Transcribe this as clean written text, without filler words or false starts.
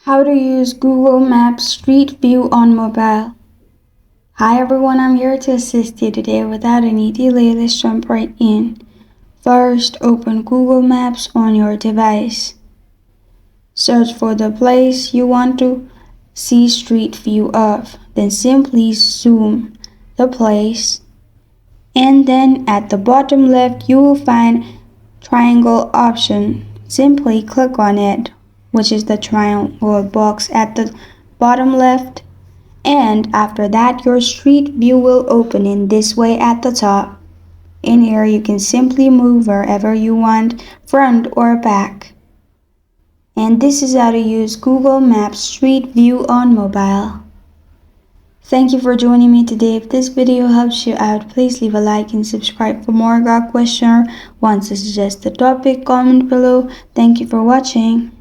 How to use Google Maps Street View on mobile. Hi everyone, I'm here to assist you today. Without any delay, let's jump right in. First, open Google Maps on your device. Search for the place you want to see Street View of. Then simply zoom the place. And then at the bottom left, you will find triangle option. Simply click on it, which is the triangle box at the bottom left, and after that your street view will open in this way at the top. In here you can simply move wherever you want, front or back. And this is how to use Google Maps Street View on mobile. Thank you for joining me today. If this video helps you out, please leave a like and subscribe for more. Got a question or want to suggest a topic? Comment below. Thank you for watching.